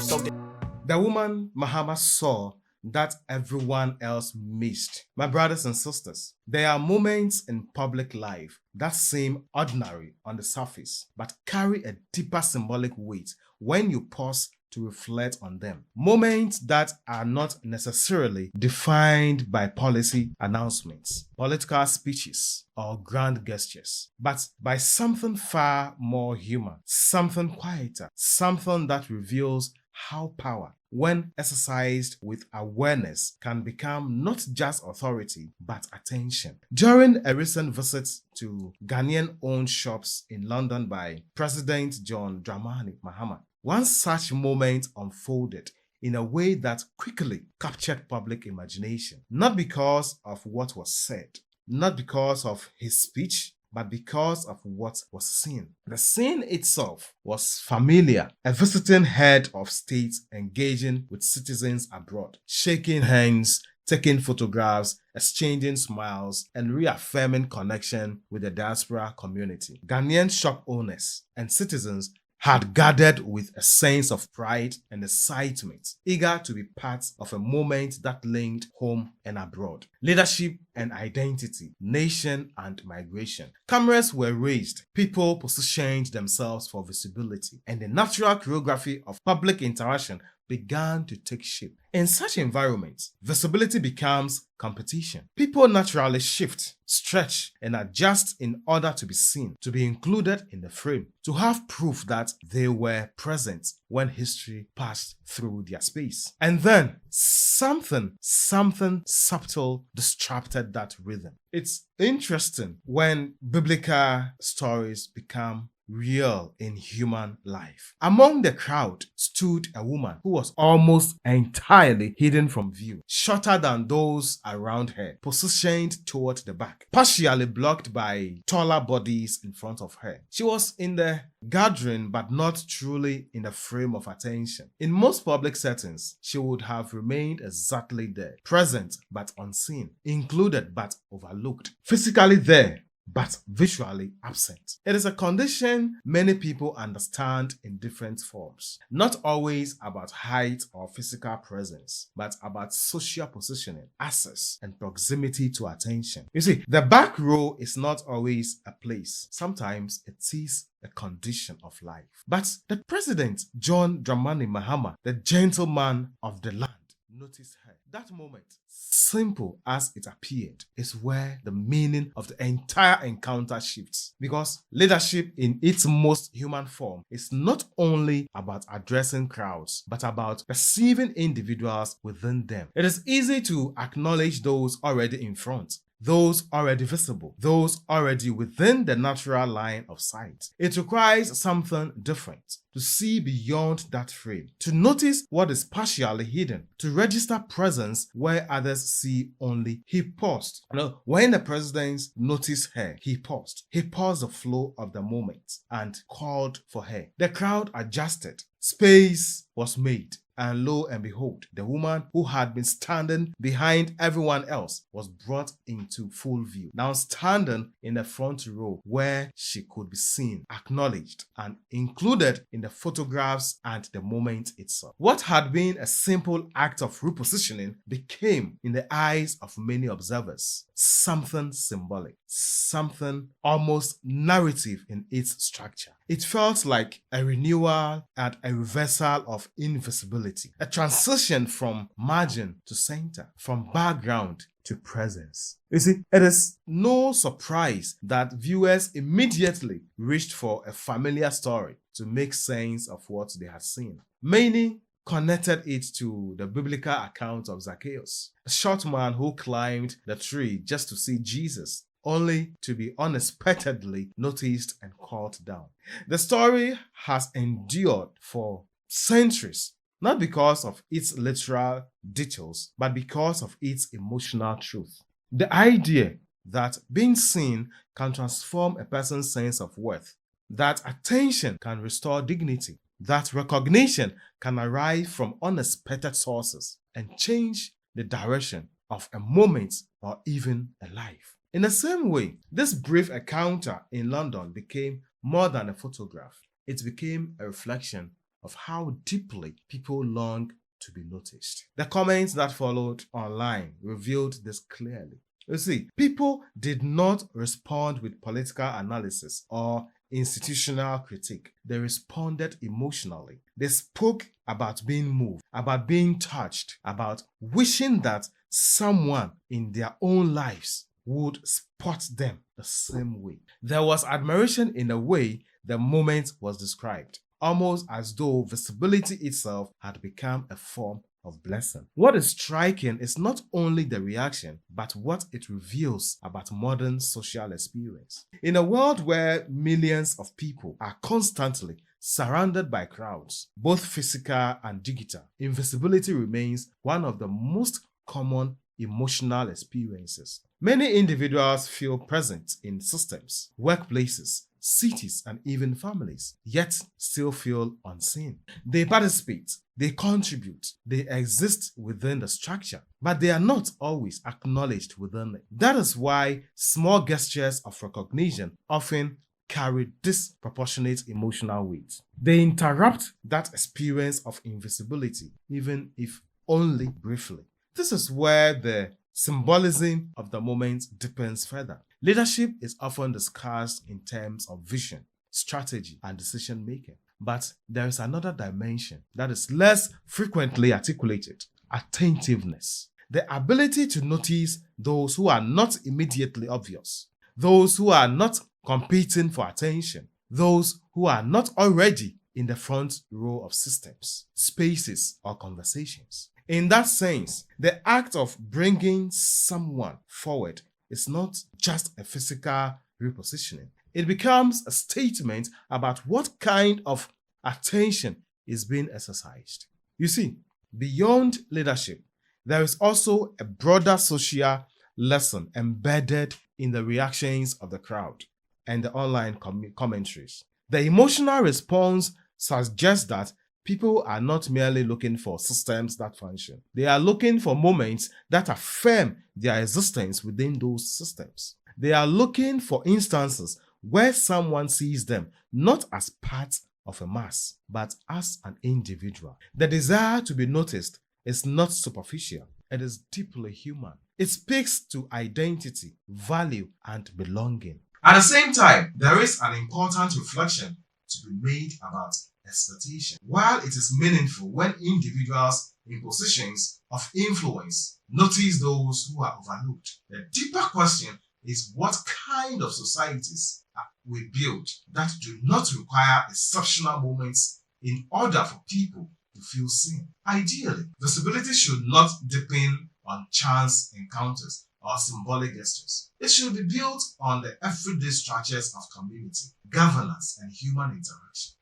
The woman Mahama saw that everyone else missed. My brothers and sisters, there are moments in public life that seem ordinary on the surface, but carry a deeper symbolic weight when you pause to reflect on them. Moments that are not necessarily defined by policy announcements, political speeches, or grand gestures, but by something far more human, something quieter, something that reveals how power, when exercised with awareness, can become not just authority but attention. During a recent visit to Ghanaian-owned shops in London by President John Dramani Mahama, one such moment unfolded in a way that quickly captured public imagination, not because of what was said, not because of his speech, but because of what was seen. The scene itself was familiar. A visiting head of state engaging with citizens abroad, shaking hands, taking photographs, exchanging smiles, and reaffirming connection with the diaspora community. Ghanaian shop owners and citizens had gathered with a sense of pride and excitement, eager to be part of a moment that linked home and abroad, leadership and identity, nation and migration. Cameras were raised, people positioned themselves for visibility, and the natural choreography of public interaction began to take shape. In such environments, visibility becomes competition. People naturally shift, stretch, and adjust in order to be seen, to be included in the frame, to have proof that they were present when history passed through their space. And then something subtle disrupted that rhythm. It's interesting when biblical stories become real in human life. Among the crowd stood a woman who was almost entirely hidden from view, shorter than those around her, positioned toward the back, partially blocked by taller bodies in front of her. She was in the gathering but not truly in the frame of attention. In most public settings, she would have remained exactly there, present but unseen, included but overlooked, physically there but visually absent. It is a condition many people understand in different forms, not always about height or physical presence, but about social positioning, access, and proximity to attention. You see, the back row is not always a place. Sometimes it is a condition of life. But the president, John Dramani Mahama, the gentleman of the land, noticed her. That moment, simple as it appeared, is where the meaning of the entire encounter shifts. Because leadership in its most human form is not only about addressing crowds, but about perceiving individuals within them. It is easy to acknowledge those already in front, those already visible, those already within the natural line of sight. It requires something different to see beyond that frame, to notice what is partially hidden, to register presence where others see only. He paused. When the president noticed her, he paused. He paused the flow of the moment and called for her. The crowd adjusted. Space was made. And lo and behold, the woman who had been standing behind everyone else was brought into full view, now standing in the front row where she could be seen, acknowledged, and included in the photographs and the moment itself. What had been a simple act of repositioning became, in the eyes of many observers, something symbolic, something almost narrative in its structure. It felt like a renewal and a reversal of invisibility, a transition from margin to center, from background to presence. You see, it is no surprise that viewers immediately reached for a familiar story to make sense of what they had seen. Many connected it to the biblical account of Zacchaeus, a short man who climbed the tree just to see Jesus, only to be unexpectedly noticed and called down. The story has endured for centuries, not because of its literal details, but because of its emotional truth. The idea that being seen can transform a person's sense of worth, that attention can restore dignity, that recognition can arrive from unexpected sources and change the direction of a moment or even a life. In the same way, this brief encounter in London became more than a photograph. It became a reflection of how deeply people long to be noticed. The comments that followed online revealed this clearly. You see, people did not respond with political analysis or institutional critique. They responded emotionally. They spoke about being moved, about being touched, about wishing that someone in their own lives would spot them the same way. There was admiration in the way the moment was described, almost as though visibility itself had become a form of blessing. What is striking is not only the reaction, but what it reveals about modern social experience. In a world where millions of people are constantly surrounded by crowds, both physical and digital, invisibility remains one of the most common emotional experiences. Many individuals feel present in systems, workplaces, cities, and even families, yet still feel unseen. They participate, they contribute, they exist within the structure, but they are not always acknowledged within it. That is why small gestures of recognition often carry disproportionate emotional weight. They interrupt that experience of invisibility, even if only briefly. This is where the symbolism of the moment deepens further. Leadership is often discussed in terms of vision, strategy, and decision making. But there is another dimension that is less frequently articulated: attentiveness. The ability to notice those who are not immediately obvious, those who are not competing for attention, those who are not already in the front row of systems, spaces, or conversations. In that sense, the act of bringing someone forward is not just a physical repositioning. It becomes a statement about what kind of attention is being exercised. You see, beyond leadership, there is also a broader social lesson embedded in the reactions of the crowd and the online commentaries. The emotional response suggests that people are not merely looking for systems that function. They are looking for moments that affirm their existence within those systems. They are looking for instances where someone sees them not as part of a mass, but as an individual. The desire to be noticed is not superficial. It is deeply human. It speaks to identity, value, and belonging. At the same time, there is an important reflection to be made about expectation. While it is meaningful when individuals in positions of influence notice those who are overlooked, the deeper question is what kind of societies we build that do not require exceptional moments in order for people to feel seen. Ideally, visibility should not depend on chance encounters or symbolic gestures. It should be built on the everyday structures of community, governance, and human interaction.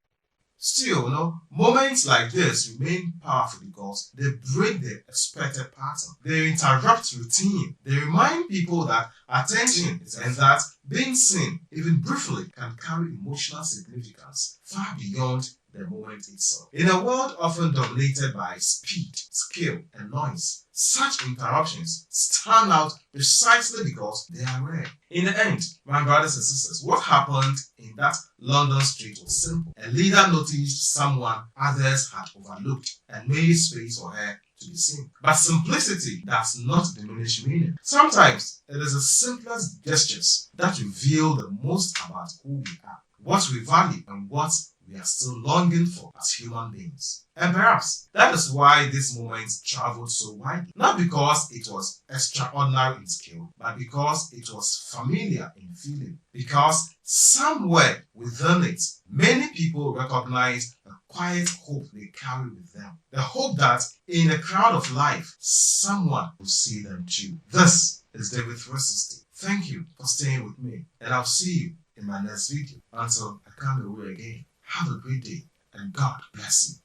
Still, moments like this remain powerful because they break the expected pattern. They interrupt routine. They remind people that attention and that being seen, even briefly, can carry emotional significance far beyond the moment itself. In a world often dominated by speed, skill, and noise, such interruptions stand out precisely because they are rare. In the end, my brothers and sisters, what happened in that London street was simple. A leader noticed someone others had overlooked and made space for her to be seen. But simplicity does not diminish meaning. Sometimes it is the simplest gestures that reveal the most about who we are, what we value, and what we are still longing for as human beings. And perhaps that is why this moment traveled so widely. Not because it was extraordinary in scale, but because it was familiar in feeling. Because somewhere within it, many people recognize a quiet hope they carry with them. The hope that in the crowd of life, someone will see them too. This is David 360. Thank you for staying with me, and I'll see you in my next video. Until I come your way again, have a great day, and God bless you.